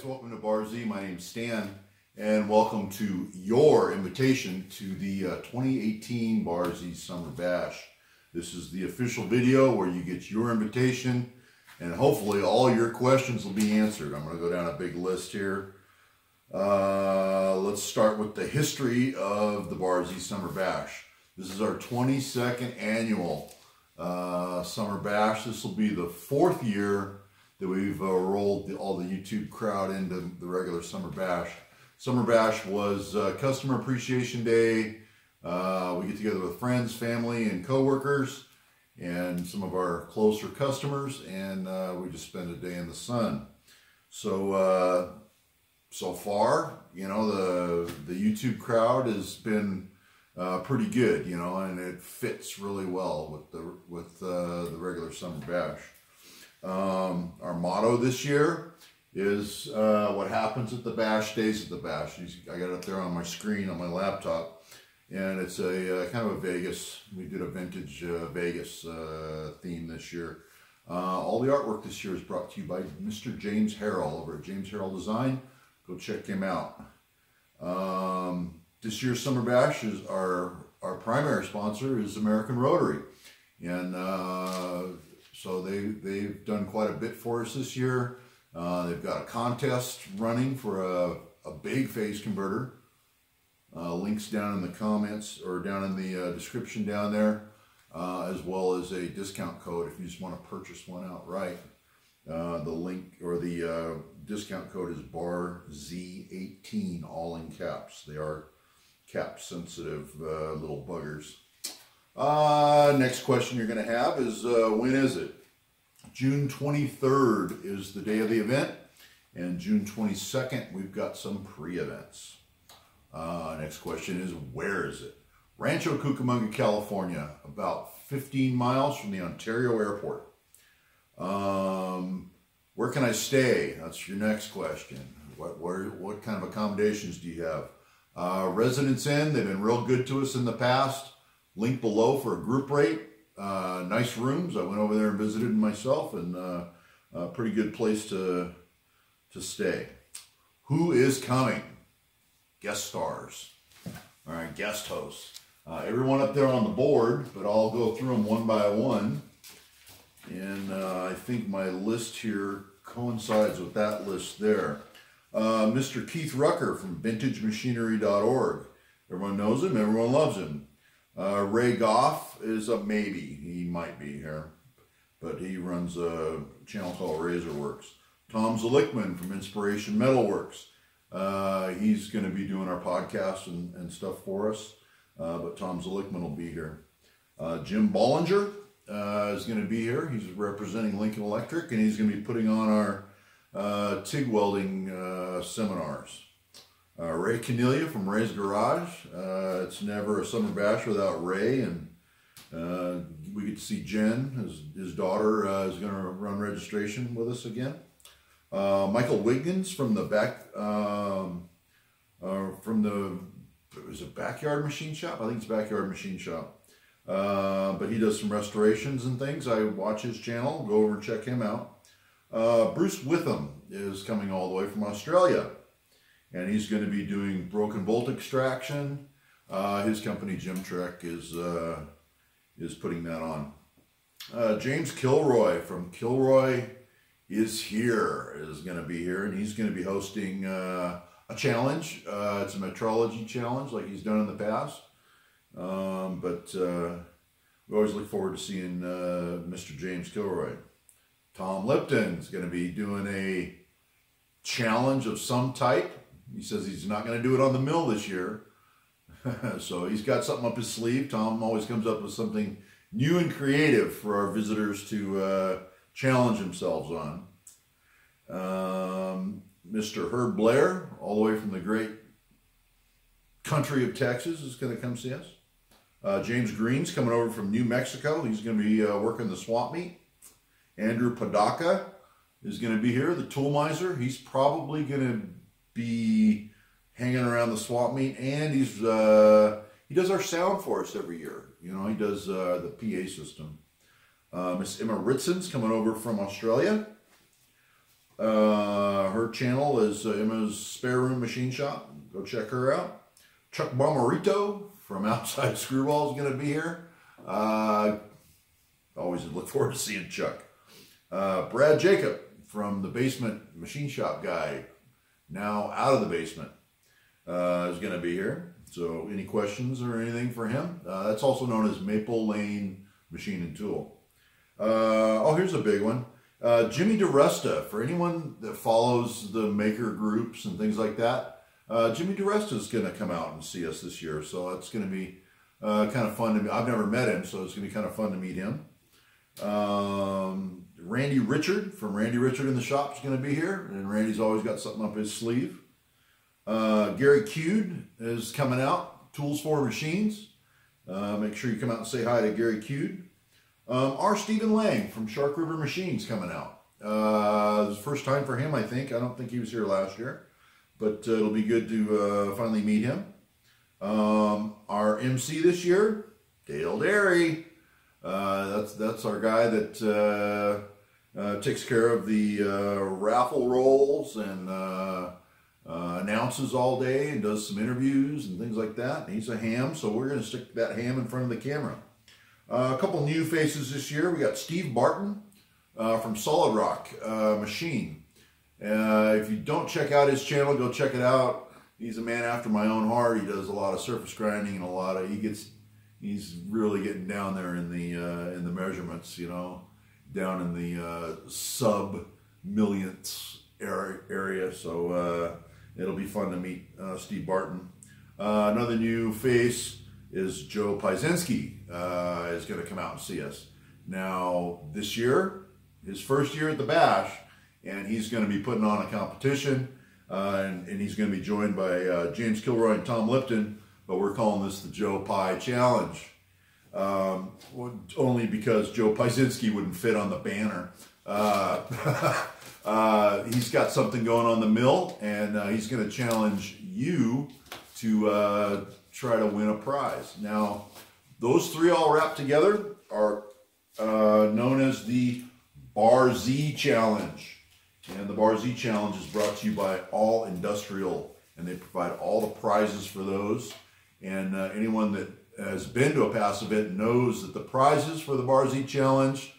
welcome to Bar Z. My name's Stan, and welcome to your invitation to the 2018 Bar Z Summer Bash. This is the official video where you get your invitation, and hopefully all your questions will be answered. I'm going to go down a big list here. Let's start with the history of the Bar Z Summer Bash. This is our 22nd annual Summer Bash. This will be the 4th year that we've rolled all the YouTube crowd into the regular Summer Bash. Summer Bash was Customer Appreciation Day. We get together with friends, family, and coworkers, and some of our closer customers, and we just spend a day in the sun. So, so far, you know, the YouTube crowd has been pretty good, you know, and it fits really well with the regular Summer Bash. Our motto this year is what happens at the bash stays at the bash. I got it up there on my screen on my laptop, and it's a kind of a Vegas. We did a vintage Vegas theme this year. All the artwork this year is brought to you by Mr. James Harrell over at James Harrell Design. Go check him out. This year's Summer Bash is our primary sponsor is American Rotary, and so they've done quite a bit for us this year. They've got a contest running for a big phase converter. Links down in the comments or down in the description down there, as well as a discount code if you just want to purchase one outright. The link or the discount code is BARZ18, all in caps. They are cap sensitive little buggers. Next question you're going to have is when is it? June 23rd is the day of the event, and June 22nd we've got some pre-events. Next question is where is it? Rancho Cucamonga, California, about 15 miles from the Ontario airport. Where can I stay? That's your next question. What kind of accommodations do you have? Residence Inn, they've been real good to us in the past. Link below for a group rate. Nice rooms. I went over there and visited myself, and a pretty good place to stay. Who is coming? Guest stars. All right, guest hosts. Everyone up there on the board, but I'll go through them one by one. And I think my list here coincides with that list there. Mr. Keith Rucker from VintageMachinery.org. Everyone knows him. Everyone loves him. Ray Goff is a maybe. He might be here, but he runs a channel called Razorworks. Tom Zelickman from Inspiration Metalworks. He's going to be doing our podcast and stuff for us, but Tom Zelickman will be here. Jim Bollinger is going to be here. He's representing Lincoln Electric, and he's going to be putting on our TIG welding seminars. Ray Canelia from Ray's Garage. It's never a Summer Bash without Ray, and we get to see Jen, his daughter, is going to run registration with us again. Michael Wiggins from the is it Backyard Machine Shop? I think it's Backyard Machine Shop. But he does some restorations and things. I watch his channel. Go over and check him out. Bruce Witham is coming all the way from Australia, and he's going to be doing broken bolt extraction. His company Jim Trek is putting that on. James Kilroy from Kilroy is going to be here, and he's going to be hosting a challenge. It's a metrology challenge like he's done in the past. But we always look forward to seeing Mr. James Kilroy. Tom Lipton is going to be doing a challenge of some type. He says he's not going to do it on the mill this year. So he's got something up his sleeve. Tom always comes up with something new and creative for our visitors to challenge themselves on. Mr. Herb Blair, all the way from the great country of Texas, is going to come see us. James Green's coming over from New Mexico. He's going to be working the swamp meet. Andrew Padaka is going to be here, the tool miser. He's probably going to be hanging around the swap meet, and he does our sound for us every year. You know, he does the PA system. Miss Emma Ritzen's coming over from Australia. Her channel is Emma's Spare Room Machine Shop. Go check her out. Chuck Bomarito from Outside Screwball is going to be here. Always look forward to seeing Chuck. Brad Jacob from the Basement Machine Shop guy, now out of the basement, is going to be here. So any questions or anything for him? That's also known as Maple Lane Machine and Tool. Oh, here's a big one. Jimmy DiResta, for anyone that follows the maker groups and things like that, Jimmy DiResta is going to come out and see us this year. So it's going to be kind of fun to meet. I've never met him, so it's going to be kind of fun to meet him. Randy Richard from Randy Richard in the Shop is going to be here, and Randy's always got something up his sleeve. Gary Cude is coming out, Tools for Machines. Make sure you come out and say hi to Gary Cude. R. Stephen Lang from Shark River Machines coming out. It's the first time for him, I think. I don't think he was here last year, but it'll be good to finally meet him. Our MC this year, Dale Derry. That's our guy that takes care of the raffle rolls and announces all day and does some interviews and things like that. He's a ham, so we're going to stick that ham in front of the camera. A couple new faces this year. We got Steve Barton from Solid Rock Machine. If you don't check out his channel, go check it out. He's a man after my own heart. He does a lot of surface grinding and a lot of, he's really getting down there in the measurements, you know, down in the sub-millionths area. So it'll be fun to meet Steve Barton. Another new face is Joe Piezinski is going to come out and see us. Now, this year, his first year at the Bash, and he's going to be putting on a competition, and he's going to be joined by James Kilroy and Tom Lipton, but we're calling this the Joe Pie Challenge. Only because Joe Piezinski wouldn't fit on the banner. He's got something going on the mill, and he's going to challenge you to try to win a prize. Now, those three all wrapped together are known as the Bar Z Challenge. And the Bar Z Challenge is brought to you by All Industrial, and they provide all the prizes for those. And anyone that has been to a past event knows that the prizes for the Bar Z Challenge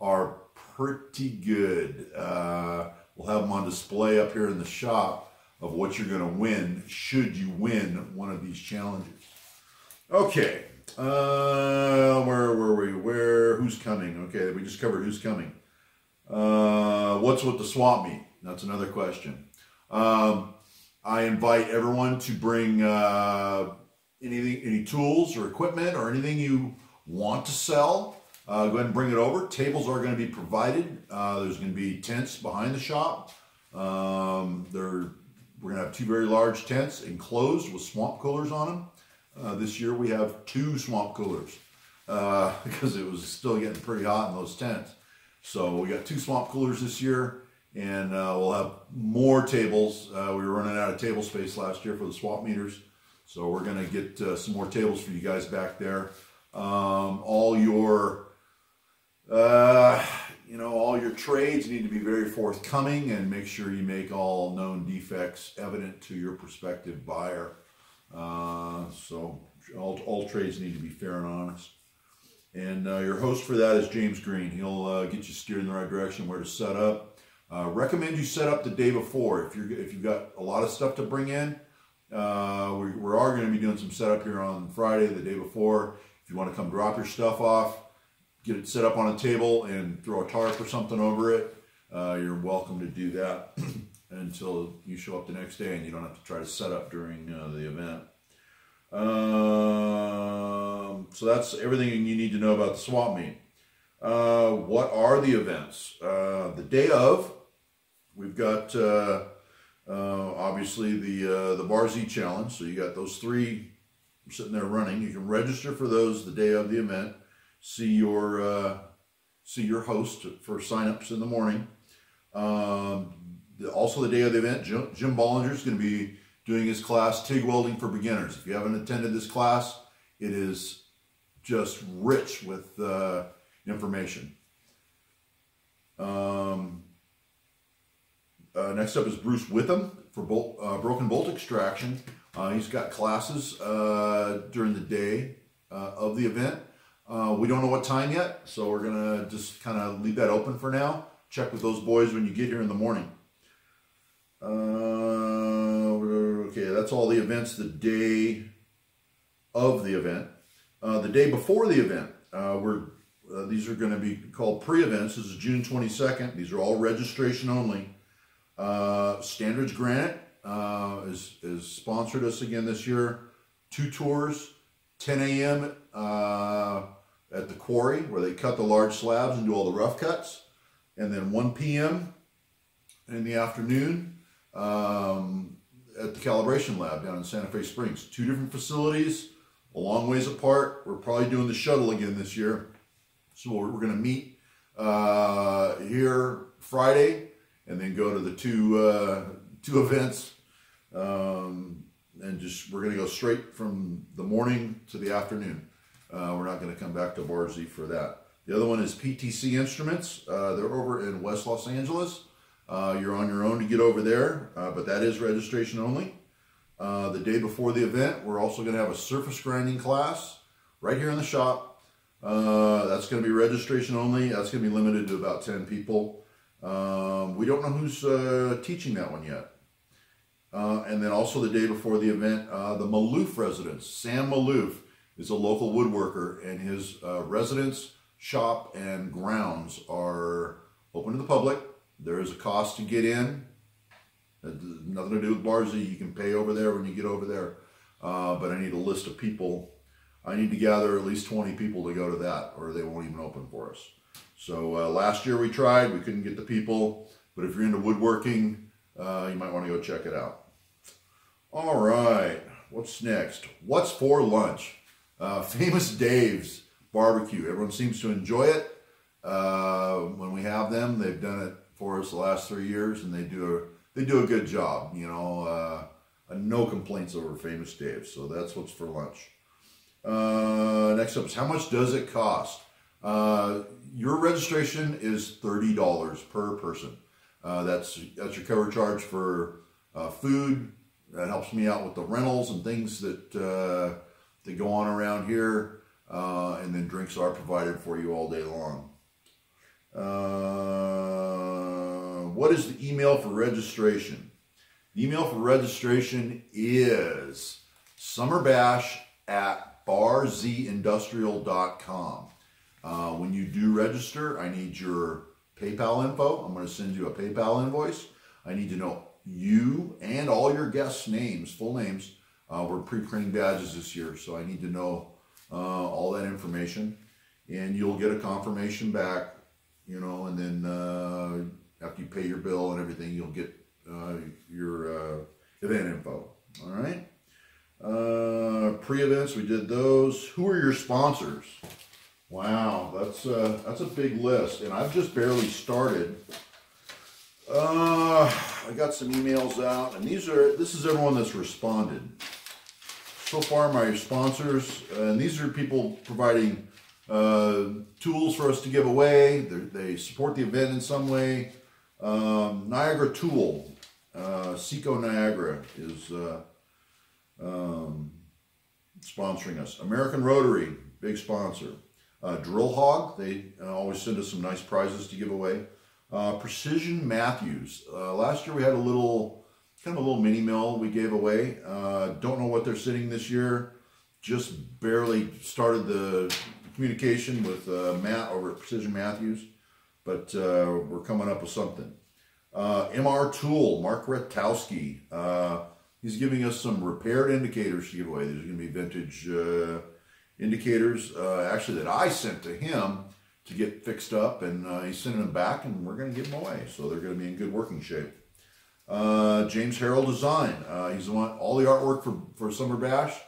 are pretty good. We'll have them on display up here in the shop of what you're going to win should you win one of these challenges. Okay, where were we? Who's coming? Okay, we just covered who's coming. What's with the swap meet? That's another question. I invite everyone to bring any tools or equipment or anything you want to sell. Go ahead and bring it over. Tables are going to be provided. There's going to be tents behind the shop. We're going to have two very large tents enclosed with swamp coolers on them. This year we have 2 swamp coolers because it was still getting pretty hot in those tents. So we got 2 swamp coolers this year, and we'll have more tables. We were running out of table space last year for the swap meters, so we're going to get some more tables for you guys back there. All your all your trades need to be very forthcoming, and make sure you make all known defects evident to your prospective buyer. So all trades need to be fair and honest. And your host for that is James Green. He'll get you steered in the right direction, where to set up. Recommend you set up the day before. If you've got a lot of stuff to bring in, we are going to be doing some setup here on Friday, the day before. If you want to come drop your stuff off, get it set up on a table and throw a tarp or something over it, you're welcome to do that until you show up the next day, and you don't have to try to set up during the event. So that's everything you need to know about the swap meet. What are the events? The day of, we've got obviously the Bar Z Challenge. So you got those 3 sitting there running. You can register for those the day of the event. See your host for signups in the morning. Also the day of the event, Jim Bollinger is going to be doing his class, TIG Welding for Beginners. If you haven't attended this class, it is just rich with information. Next up is Bruce Witham for broken bolt extraction. He's got classes during the day of the event. We don't know what time yet, so we're going to just kind of leave that open for now. Check with those boys when you get here in the morning. Okay, that's all the events the day of the event. The day before the event, these are going to be called pre-events. This is June 22nd. These are all registration only. Standards Granite is sponsored us again this year. 2 tours, 10 a.m. At the quarry where they cut the large slabs and do all the rough cuts. And then 1 p.m. in the afternoon at the calibration lab down in Santa Fe Springs. 2 different facilities, a long ways apart. We're probably doing the shuttle again this year. So we're going to meet here Friday and then go to the two events. And we're going to go straight from the morning to the afternoon. We're not going to come back to Barzy for that. The other one is PTC Instruments. They're over in West Los Angeles. You're on your own to get over there, but that is registration only. The day before the event, we're also going to have a surface grinding class right here in the shop. That's going to be registration only. That's going to be limited to about 10 people. We don't know who's teaching that one yet. And then also the day before the event, the Maloof residence. Sam Maloof is a local woodworker, and his residence, shop, and grounds are open to the public. There is a cost to get in. Nothing to do with Barzy. You can pay over there when you get over there. But I need a list of people. I need to gather at least 20 people to go to that, or they won't even open for us. So last year we tried. We couldn't get the people. But if you're into woodworking, you might want to go check it out. All right. What's next? What's for lunch? Famous Dave's barbecue. Everyone seems to enjoy it. When we have them, they've done it for us the last 3 years, and they do a good job. You know, no complaints over Famous Dave's. So that's what's for lunch. Next up is how much does it cost? Your registration is $30 per person. That's your cover charge for food. That helps me out with the rentals and things that go on around here. And then drinks are provided for you all day long. What is the email for registration? The email for registration is summerbash@barzindustrial.com. When you do register, I need your PayPal info. I'm going to send you a PayPal invoice. I need to know you and all your guests' names, full names. We're pre-printing badges this year, so I need to know all that information. And you'll get a confirmation back, you know, and then after you pay your bill and everything, you'll get your event info. All right. Pre-events, we did those. Who are your sponsors? Wow, that's a big list, and I've just barely started. I got some emails out, and this is everyone that's responded. So far, my sponsors, and these are people providing tools for us to give away. They support the event in some way. Niagara Tool, Seco Niagara is sponsoring us. American Rotary, big sponsor. Drill Hog, they always send us some nice prizes to give away. Precision Matthews. Last year we had a little mini mill we gave away. Don't know what they're sitting this year. Just barely started the communication with Matt over at Precision Matthews, but we're coming up with something. MR Tool, Mark Retowski. He's giving us some repaired indicators to give away. There's going to be vintage indicators, actually, that I sent to him to get fixed up, and he's sending them back, and we're going to give them away. So they're going to be in good working shape. James Harrell Design. He's the one, all the artwork for Summer Bash,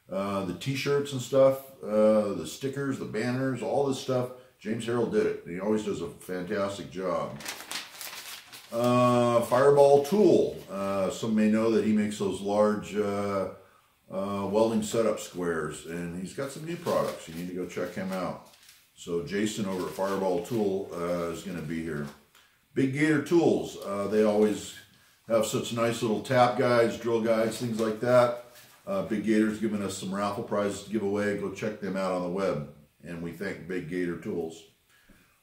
the t-shirts and stuff, the stickers, the banners, all this stuff. James Harrell did it. He always does a fantastic job. Fireball Tool. Some may know that he makes those large welding setup squares, and he's got some new products. You need to go check him out. So Jason over at Fireball Tool is going to be here. Big Gator Tools, they always have such nice little tap guides, drill guides, things like that. Big Gator's giving us some raffle prizes to give away. Go check them out on the web. And we thank Big Gator Tools.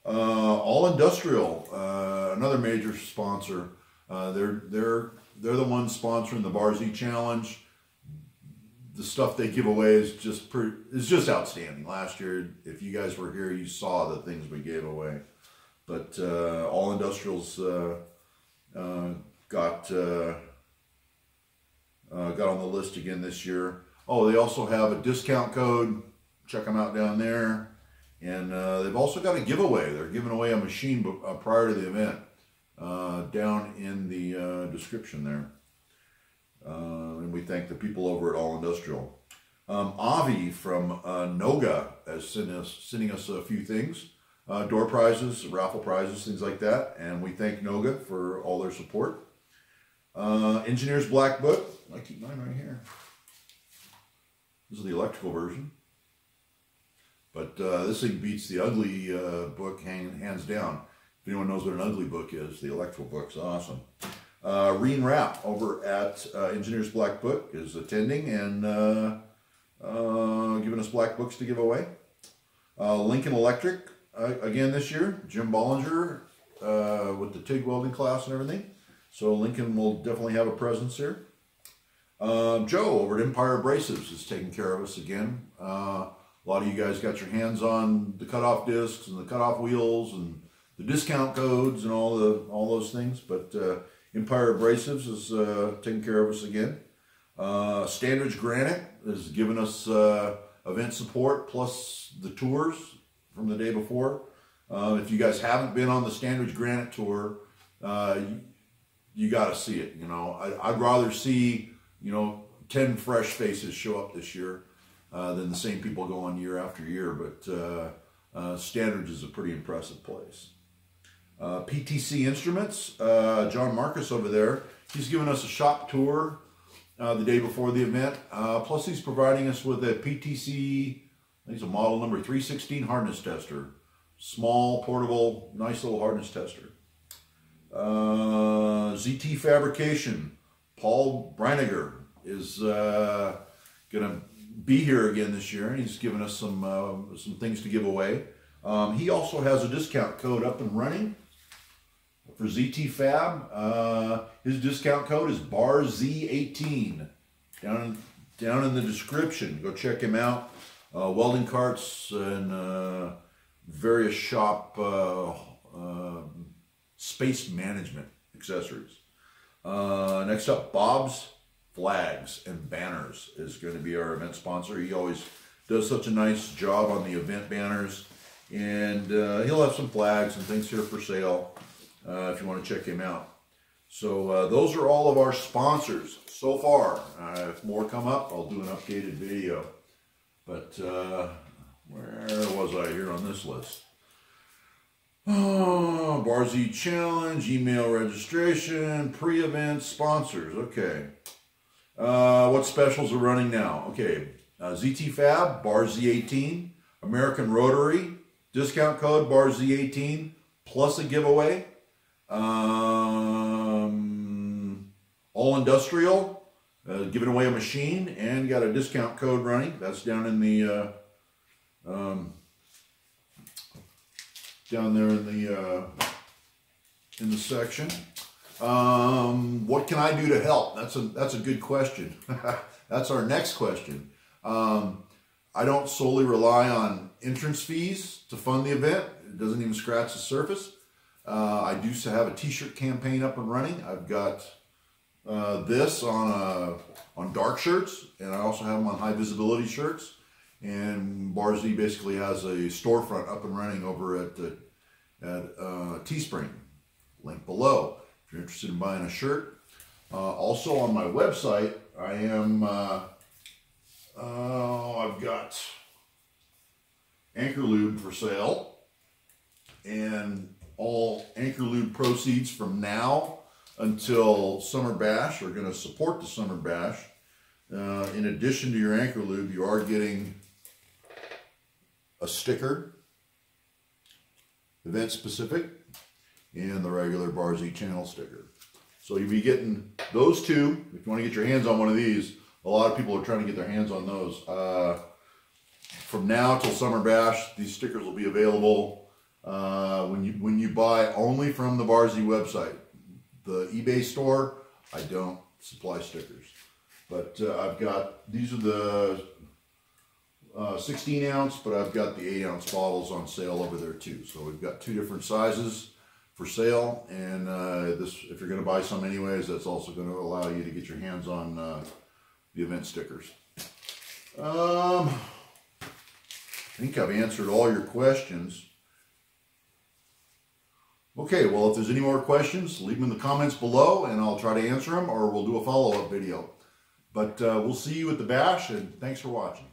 All Industrial, another major sponsor. They're the ones sponsoring the Barzy Challenge. The stuff they give away is just outstanding. Last year, if you guys were here, you saw the things we gave away. But All Industrials got on the list again this year. Oh, they also have a discount code. Check them out down there. And they've also got a giveaway. They're giving away a machine prior to the event down in the description there. And we thank the people over at All Industrial. Avi from Noga is sending us a few things. Door prizes, raffle prizes, things like that. And we thank Noga for all their support. Engineer's Black Book. I keep mine right here. This is the electrical version. But this thing beats the ugly book hands down. If anyone knows what an ugly book is, the electrical book's awesome. Reen Rapp over at Engineer's Black Book is attending and giving us black books to give away. Lincoln Electric, again this year. Jim Bollinger with the TIG welding class and everything. So Lincoln will definitely have a presence here. Joe over at Empire Abrasives is taking care of us again. A lot of you guys got your hands on the cutoff discs and the cutoff wheels and the discount codes and all those things. But Empire Abrasives is taking care of us again. Standards Granite is giving us event support plus the tours from the day before. If you guys haven't been on the Standards Granite tour, you got to see it. You know, I'd rather see 10 fresh faces show up this year than the same people go on year after year. But Standards is a pretty impressive place. PTC Instruments, John Marcus over there, he's given us a shop tour the day before the event. Plus he's providing us with a PTC, I think it's a model number 316 hardness tester. Small, portable, nice little hardness tester. ZT Fabrication, Paul Breiniger is going to be here again this year, and he's given us some things to give away. He also has a discount code up and running for ZT Fab. His discount code is BARZ18. Down in the description. Go check him out. Welding carts and various shop space management accessories. Next up, Bob's Flags and Banners is going to be our event sponsor. He always does such a nice job on the event banners. And he'll have some flags and things here for sale if you want to check him out. So those are all of our sponsors so far. If more come up, I'll do an updated video. But where was I here on this list? Oh, Barzy Challenge, email registration, pre-event sponsors. Okay. What specials are running now? Okay. ZT Fab, Barzy18, American Rotary, discount code BARZ18 plus a giveaway. All Industrial, giving away a machine and got a discount code running. That's down in the down there in the section. What can I do to help? That's a good question. That's our next question. I don't solely rely on entrance fees to fund the event. It doesn't even scratch the surface. I do have a t-shirt campaign up and running. I've got this on dark shirts, and I also have them on high visibility shirts. And Barzy basically has a storefront up and running over at Teespring. Link below if you're interested in buying a shirt. Also on my website, I am. I've got Anchor Lube for sale, and all Anchor Lube proceeds from now until Summer Bash are going to support the Summer Bash. In addition to your Anchor Lube, you are getting a sticker, event specific, and the regular Barzy channel sticker. So you'll be getting those two. If you want to get your hands on one of these, a lot of people are trying to get their hands on those. From now till Summer Bash, these stickers will be available when you buy only from the Barzy website. The eBay store, I don't supply stickers. But I've got, these are the 16 ounce, but I've got the 8 ounce bottles on sale over there too. So we've got two different sizes for sale, and this, if you're going to buy some anyways, that's also going to allow you to get your hands on the event stickers. I think I've answered all your questions. Okay, well, if there's any more questions, leave them in the comments below and I'll try to answer them, or we'll do a follow-up video. But we'll see you at the bash, and thanks for watching.